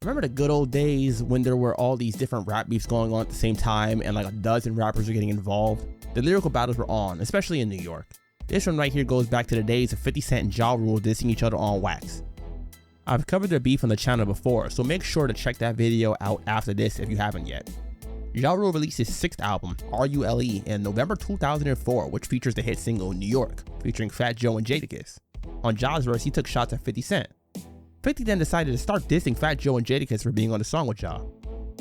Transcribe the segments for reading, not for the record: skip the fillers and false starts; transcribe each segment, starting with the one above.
Remember the good old days when there were all these different rap beefs going on at the same time and like a dozen rappers were getting involved? The lyrical battles were on, especially in New York. This one right here goes back to the days of 50 Cent and Ja Rule dissing each other on wax. I've covered their beef on the channel before, so make sure to check that video out after this if you haven't yet. Ja Rule released his 6th album, R.U.L.E. in November 2004, which features the hit single New York, featuring Fat Joe and Jadakiss. On Ja's verse, he took shots at 50 Cent. 50 then decided to start dissing Fat Joe and Jadakiss for being on the song with Ja.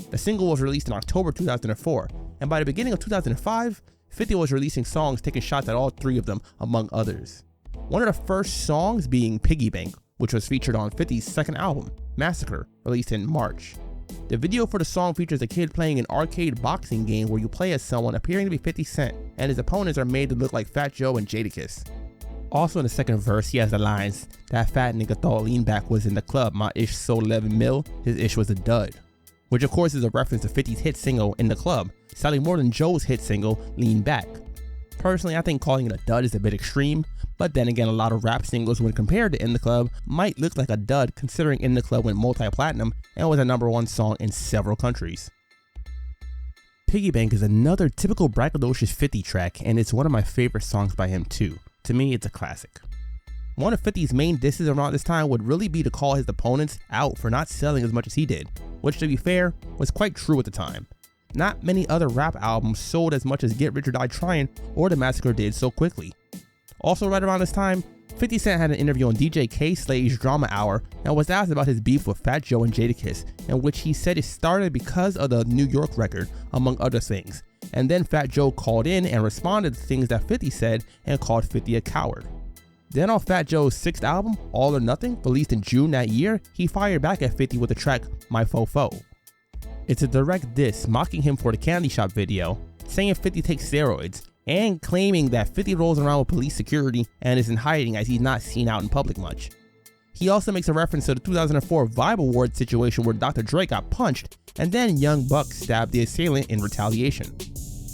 The single was released in October 2004, and by the beginning of 2005, 50 was releasing songs taking shots at all 3 of them, among others. One of the first songs being Piggy Bank, which was featured on 50's 2nd album, Massacre, released in March. The video for the song features a kid playing an arcade boxing game where you play as someone appearing to be 50 Cent, and his opponents are made to look like Fat Joe and Jadakiss. Also in the 2nd verse, he has the lines, "That fat nigga thought lean back was in the club, my ish sold 11 mil, his ish was a dud." Which of course is a reference to 50's hit single In the Club, selling more than Joe's hit single Lean Back. Personally, I think calling it a dud is a bit extreme, but then again a lot of rap singles when compared to In the Club might look like a dud considering In the Club went multi-platinum and was a #1 song in several countries. Piggy Bank is another typical braggadocious 50 track, and it's one of my favorite songs by him too. To me, it's a classic. One of 50's main disses around this time would really be to call his opponents out for not selling as much as he did, which to be fair, was quite true at the time. Not many other rap albums sold as much as Get Rich or Die Trying or The Massacre did so quickly. Also right around this time, 50 Cent had an interview on DJ K.A.R's Drama Hour and was asked about his beef with Fat Joe and Jadakiss, in which he said it started because of the New York record, among other things. And then Fat Joe called in and responded to things that 50 said and called 50 a coward. Then on Fat Joe's 6th album, All or Nothing, released in June that year, he fired back at 50 with the track My Fofo. It's a direct diss mocking him for the Candy Shop video, saying 50 takes steroids, and claiming that 50 rolls around with police security and is in hiding as he's not seen out in public much. He also makes a reference to the 2004 Vibe Award situation where Dr. Dre got punched and then Young Buck stabbed the assailant in retaliation.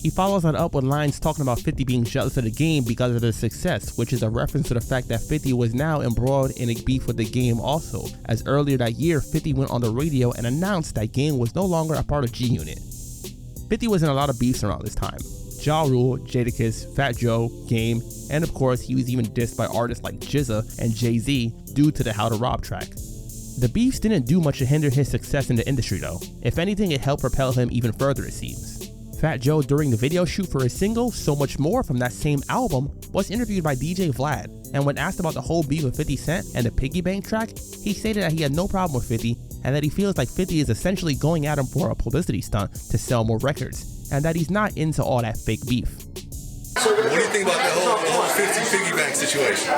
He follows that up with lines talking about 50 being jealous of the game because of their success, which is a reference to the fact that 50 was now embroiled in a beef with the game also, as earlier that year 50 went on the radio and announced that game was no longer a part of G Unit. 50 was in a lot of beefs around this time. Ja Rule, Jadakiss, Fat Joe, Game, and of course he was even dissed by artists like GZA and Jay-Z due to the How to Rob track. The beefs didn't do much to hinder his success in the industry though. If anything, it helped propel him even further it seems. Fat Joe, during the video shoot for his single So Much More from that same album, was interviewed by DJ Vlad, and when asked about the whole beef with 50 Cent and the Piggy Bank track, he stated that he had no problem with 50 and that he feels like 50 is essentially going at him for a publicity stunt to sell more records, and that he's not into all that fake beef. What do you think about the whole 50 Piggy Bank situation?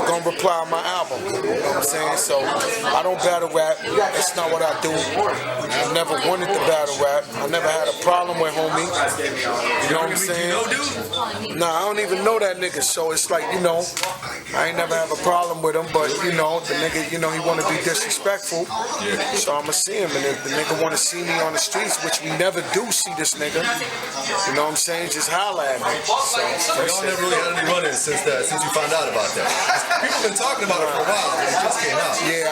Gonna reply on my album, you know what I'm saying? So, I don't battle rap, that's not what I do. I never wanted to battle rap, I never had a problem with homie, you know what I'm saying? Nah, I don't even know that nigga, so it's like, you know, I ain't never have a problem with him, but, you know, the nigga, you know, he wanna be disrespectful, so I'ma see him, and if the nigga wanna see me on the streets, which we never do see this nigga, you know what I'm saying, just holla at me. So y'all never really had any run-ins since you found out about that. People been talking about it for a while, but it just came out. Yeah,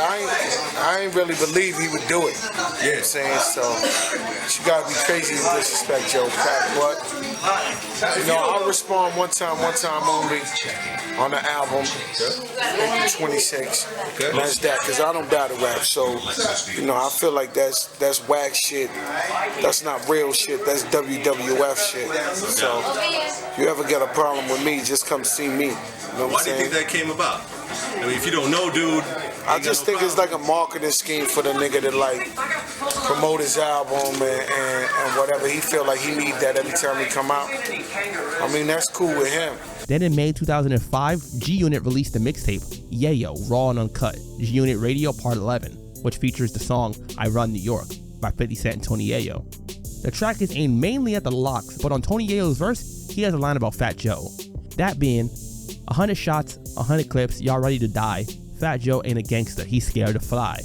I ain't really believe he would do it. You know what I'm saying? So you gotta be crazy to disrespect Joe Pack, but you know, I'll respond one time only on the album, 26. And that's that, cause I don't battle rap, so you know, I feel like that's whack shit. That's not real shit, that's WWF shit. So if you ever get a problem with me, just come see me. You know Why do you think that came about? I mean, if you don't know, dude. I just think it's like a marketing scheme for the nigga to like promote his album and whatever. He feel like he need that every time he come out. I mean, that's cool with him. Then in May 2005, G Unit released the mixtape Yayo, Raw and Uncut, G Unit Radio Part 11, which features the song I Run New York by 50 Cent and Tony Yayo. The track is aimed mainly at the Locks, but on Tony Yayo's verse, he has a line about Fat Joe. That being, 100 shots, 100 clips, y'all ready to die. Fat Joe ain't a gangster, he's scared to fly.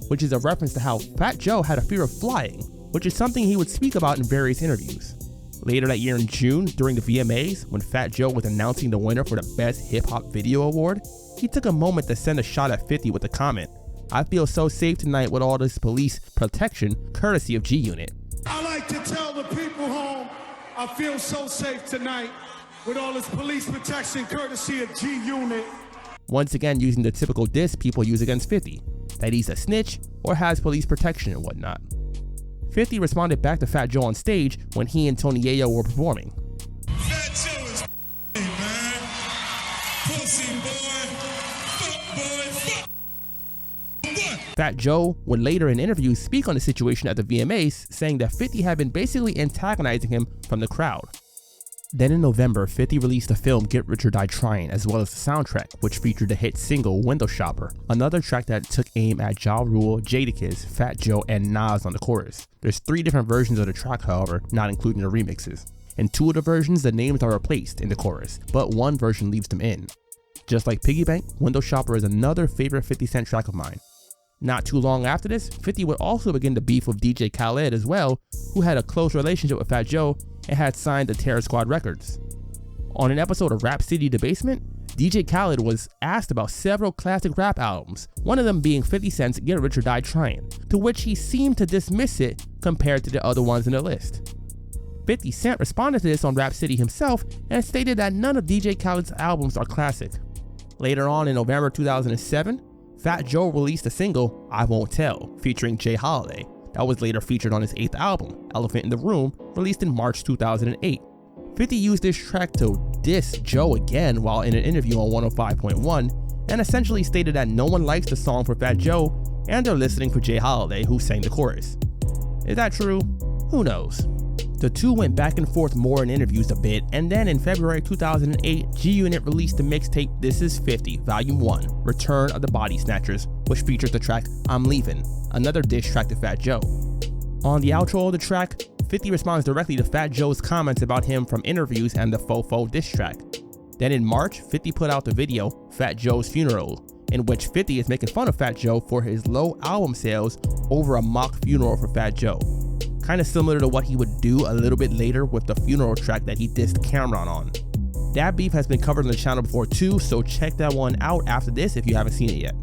Which is a reference to how Fat Joe had a fear of flying, which is something he would speak about in various interviews. Later that year in June, during the VMAs, when Fat Joe was announcing the winner for the Best Hip Hop Video Award, he took a moment to send a shot at 50 with the comment, I feel so safe tonight with all this police protection, courtesy of G-Unit. I like to tell the people home, I feel so safe tonight with all this police protection, courtesy of G-Unit. Once again, using the typical diss people use against 50, that he's a snitch or has police protection and whatnot. 50 responded back to Fat Joe on stage when he and Tony Yayo were performing. Fat Joe is man. Pussy boy, fuck boy, fuck. Fat Joe would later in interviews speak on the situation at the VMAs, saying that 50 had been basically antagonizing him from the crowd. Then in November, 50 released the film Get Rich or Die Trying, as well as the soundtrack, which featured the hit single Window Shopper, another track that took aim at Ja Rule, Jadakiss, Fat Joe, and Nas on the chorus. There's 3 different versions of the track, however, not including the remixes. In 2 of the versions, the names are replaced in the chorus, but 1 version leaves them in. Just like Piggy Bank, Window Shopper is another favorite 50 Cent track of mine. Not too long after this, 50 would also begin to beef with DJ Khaled as well, who had a close relationship with Fat Joe and had signed to Terror Squad Records. On an episode of Rap City The Basement, DJ Khaled was asked about several classic rap albums, one of them being 50 Cent's Get Rich or Die Trying, to which he seemed to dismiss it compared to the other ones in the list. 50 Cent responded to this on Rap City himself and stated that none of DJ Khaled's albums are classic. Later on in November 2007, Fat Joe released a single, I Won't Tell, featuring Jay Holiday, that was later featured on his 8th album, Elephant in the Room, released in March 2008. 50 used this track to diss Joe again while in an interview on 105.1, and essentially stated that no one likes the song for Fat Joe, and they're listening for Jay Holiday, who sang the chorus. Is that true? Who knows? The two went back and forth more in interviews a bit, and then in February 2008, G-Unit released the mixtape This Is 50, Volume 1, Return of the Body Snatchers, which features the track I'm Leavin', another diss track to Fat Joe. On the outro of the track, 50 responds directly to Fat Joe's comments about him from interviews and the Fofo diss track. Then in March, 50 put out the video, Fat Joe's Funeral, in which 50 is making fun of Fat Joe for his low album sales over a mock funeral for Fat Joe. Kinda similar to what he would do a little bit later with the funeral track that he dissed Cameron on. That beef has been covered on the channel before too, so check that one out after this if you haven't seen it yet.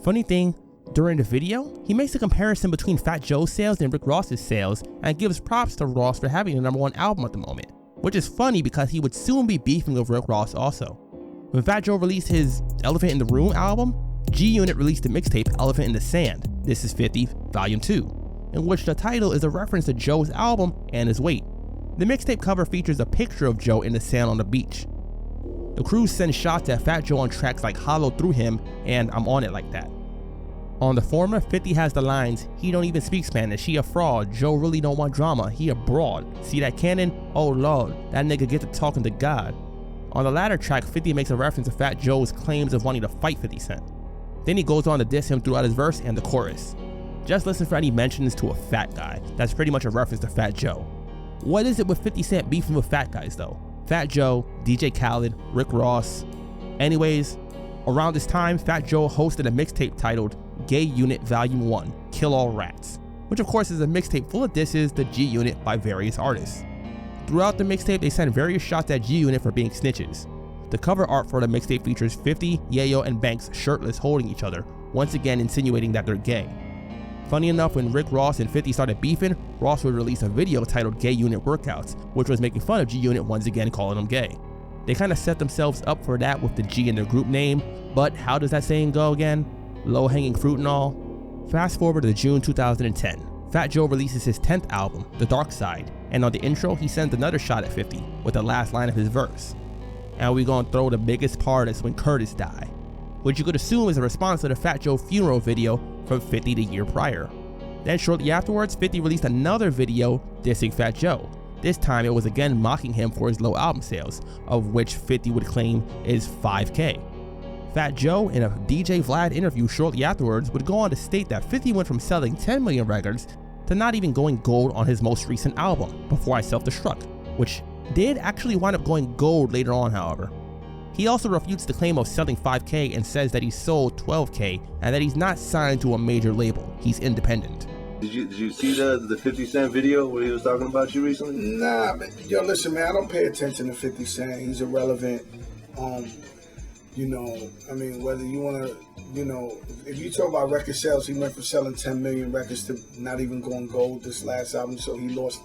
Funny thing, during the video, he makes a comparison between Fat Joe's sales and Rick Ross's sales and gives props to Ross for having the #1 album at the moment, which is funny because he would soon be beefing with Rick Ross also. When Fat Joe released his Elephant in the Room album, G-Unit released the mixtape Elephant in the Sand, This Is 50, Volume 2. In which the title is a reference to Joe's album and his weight. The mixtape cover features a picture of Joe in the sand on the beach. The crew sends shots at Fat Joe on tracks like Hollow Through Him and I'm On It Like That. On the former, 50 has the lines, he don't even speak Spanish, he a fraud, Joe really don't want drama, he a broad, see that cannon? Oh lord, that nigga get to talking to God. On the latter track, 50 makes a reference to Fat Joe's claims of wanting to fight 50 Cent. Then he goes on to diss him throughout his verse and the chorus. Just listen for any mentions to a fat guy. That's pretty much a reference to Fat Joe. What is it with 50 Cent beefing with fat guys though? Fat Joe, DJ Khaled, Rick Ross. Anyways, around this time, Fat Joe hosted a mixtape titled Gay Unit Volume 1, Kill All Rats, which of course is a mixtape full of disses to G-Unit by various artists. Throughout the mixtape, they sent various shots at G-Unit for being snitches. The cover art for the mixtape features 50, Yayo, and Banks shirtless holding each other, once again insinuating that they're gay. Funny enough, when Rick Ross and 50 started beefing, Ross would release a video titled Gay Unit Workouts, which was making fun of G-Unit once again calling them gay. They kinda set themselves up for that with the G in their group name, but how does that saying go again? Low hanging fruit and all? Fast forward to June 2010. Fat Joe releases his 10th album, The Dark Side, and on the intro he sends another shot at 50 with the last line of his verse. And we gonna throw the biggest part is when Curtis died, which you could assume is a response to the Fat Joe funeral video from 50 the year prior. Then shortly afterwards, 50 released another video dissing Fat Joe. This time it was again mocking him for his low album sales, of which 50 would claim is 5K. Fat Joe, in a DJ Vlad interview shortly afterwards, would go on to state that 50 went from selling 10 million records to not even going gold on his most recent album, Before I Self-Destruct, which did actually wind up going gold later on, however. He also refutes the claim of selling 5K and says that he sold 12K and that he's not signed to a major label. He's independent. Did you see the 50 Cent video where he was talking about you recently? Nah, man. Yo, listen, man, I don't pay attention to 50 Cent. He's irrelevant. You know, I mean, whether you want to, you know, if you talk about record sales, he went from selling 10 million records to not even going gold this last album, so he lost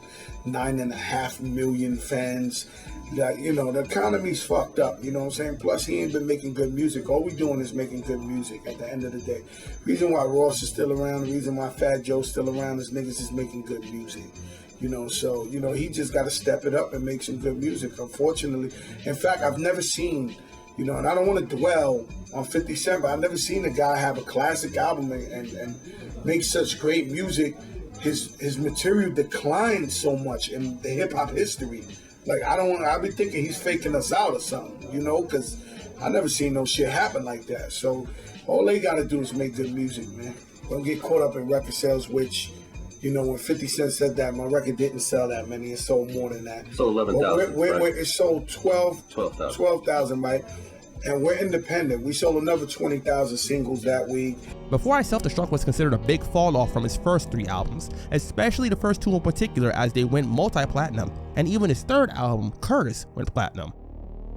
9.5 million fans. That, you know, the economy's fucked up, you know what I'm saying? Plus, he ain't been making good music. All we doing is making good music at the end of the day. Reason why Ross is still around, the reason why Fat Joe's still around is niggas is making good music. You know, so, you know, he just got to step it up and make some good music, unfortunately. In fact, I've never seen, you know, and I don't want to dwell on 50 Cent, but I've never seen a guy have a classic album and make such great music. His material declined so much in the hip-hop history. Like, I be thinking he's faking us out or something, you know, because I never seen no shit happen like that. So all they got to do is make good music, man. Don't get caught up in record sales, which, you know, when 50 Cent said that, my record didn't sell that many. It sold more than that. Sold 11,000, right? It sold 12,000, right? And we're independent. We sold another 20,000 singles that week. Before I Self-Destruct was considered a big fall off from his first 3 albums, especially the first 2 in particular as they went multi-platinum, and even his third album, Curtis, went platinum.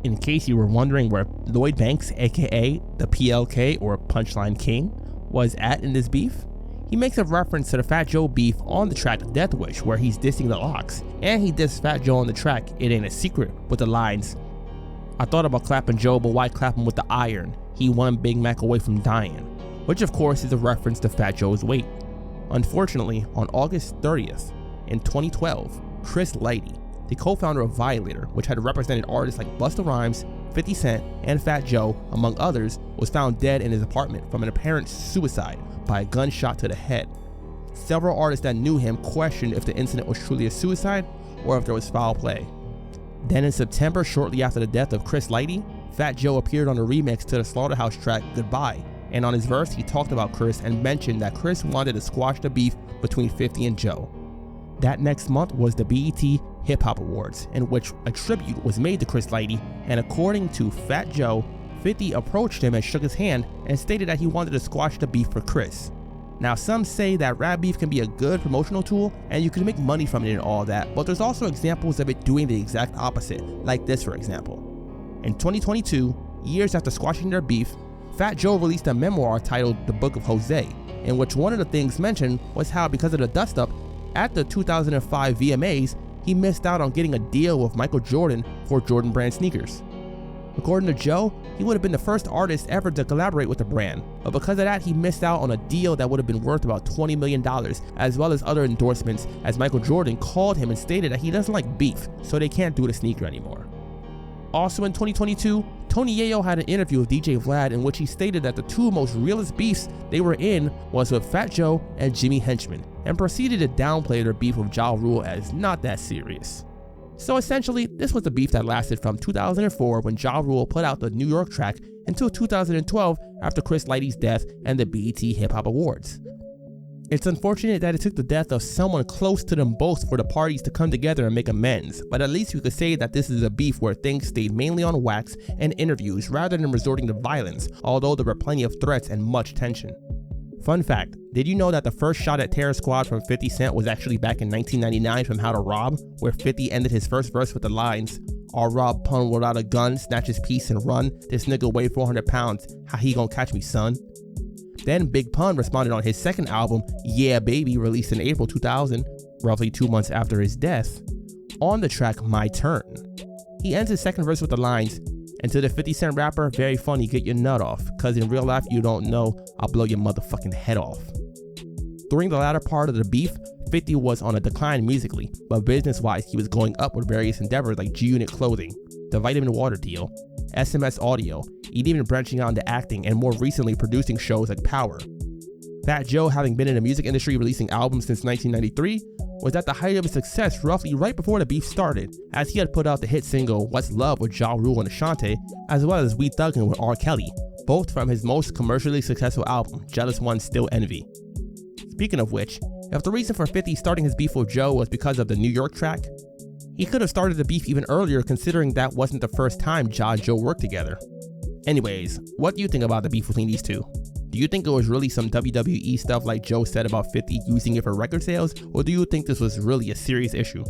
In case you were wondering where Lloyd Banks, aka the PLK or Punchline King, was at in this beef, he makes a reference to the Fat Joe beef on the track Death Wish, where he's dissing the Lox, and he dissed Fat Joe on the track It Ain't a Secret with the lines, "I thought about clapping Joe, but why clap him with the iron? He 1 Big Mac away from dying," which of course is a reference to Fat Joe's weight. Unfortunately, on August 30th, in 2012, Chris Lighty, the co-founder of Violator, which had represented artists like Busta Rhymes, 50 Cent, and Fat Joe, among others, was found dead in his apartment from an apparent suicide by a gunshot to the head. Several artists that knew him questioned if the incident was truly a suicide or if there was foul play. Then in September, shortly after the death of Chris Lighty, Fat Joe appeared on a remix to the Slaughterhouse track Goodbye, and on his verse he talked about Chris and mentioned that Chris wanted to squash the beef between 50 and Joe. That next month was the BET Hip Hop Awards, in which a tribute was made to Chris Lighty, and according to Fat Joe, 50 approached him and shook his hand and stated that he wanted to squash the beef for Chris. Now, some say that rap beef can be a good promotional tool and you can make money from it and all that, but there's also examples of it doing the exact opposite, like this for example. In 2022, years after squashing their beef, Fat Joe released a memoir titled The Book of Jose, in which one of the things mentioned was how because of the dust-up at the 2005 VMAs, he missed out on getting a deal with Michael Jordan for Jordan brand sneakers. According to Joe, he would have been the first artist ever to collaborate with the brand, but because of that he missed out on a deal that would have been worth about $20 million, as well as other endorsements, as Michael Jordan called him and stated that he doesn't like beef, so they can't do the sneaker anymore. Also in 2022, Tony Yayo had an interview with DJ Vlad in which he stated that the 2 most realest beefs they were in was with Fat Joe and Jimmy Henchman, and proceeded to downplay their beef with Ja Rule as not that serious. So essentially, this was the beef that lasted from 2004 when Ja Rule put out the New York track until 2012 after Chris Lighty's death and the BET Hip Hop Awards. It's unfortunate that it took the death of someone close to them both for the parties to come together and make amends, but at least we could say that this is a beef where things stayed mainly on wax and interviews rather than resorting to violence, although there were plenty of threats and much tension. Fun fact, did you know that the first shot at Terror Squad from 50 Cent was actually back in 1999 from How to Rob, where 50 ended his first verse with the lines, "I'll rob pun without a gun, snatch his piece and run, this nigga weigh 400 pounds, how he gon' catch me son?" Then Big Pun responded on his second album, Yeah Baby, released in April 2000, roughly 2 months after his death, on the track My Turn. He ends his second verse with the lines, "And to the 50 Cent rapper, very funny, get your nut off, cause in real life you don't know, I'll blow your motherfucking head off." During the latter part of the beef, 50 was on a decline musically, but business-wise he was going up with various endeavors like G-Unit Clothing, the Vitamin Water deal, SMS Audio, and even branching out into acting and more recently producing shows like Power. Fat Joe, having been in the music industry releasing albums since 1993, was at the height of his success roughly right before the beef started, as he had put out the hit single What's Love with Ja Rule and Ashanti, as well as We Thuggin' with R. Kelly, both from his most commercially successful album, Jealous One Still Envy. Speaking of which, if the reason for 50 starting his beef with Joe was because of the New York track, he could have started the beef even earlier considering that wasn't the first time Ja and Joe worked together. Anyways, what do you think about the beef between these two? Do you think it was really some WWE stuff like Joe said about 50 using it for record sales, or do you think this was really a serious issue?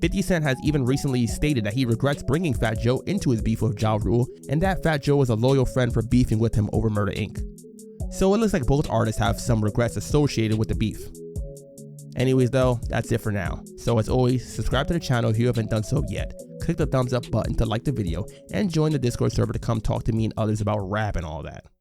50 Cent has even recently stated that he regrets bringing Fat Joe into his beef with Ja Rule, and that Fat Joe was a loyal friend for beefing with him over Murder Inc. So it looks like both artists have some regrets associated with the beef. Anyways though, that's it for now. So as always, subscribe to the channel if you haven't done so yet. Click the thumbs up button to like the video, and join the Discord server to come talk to me and others about rap and all that.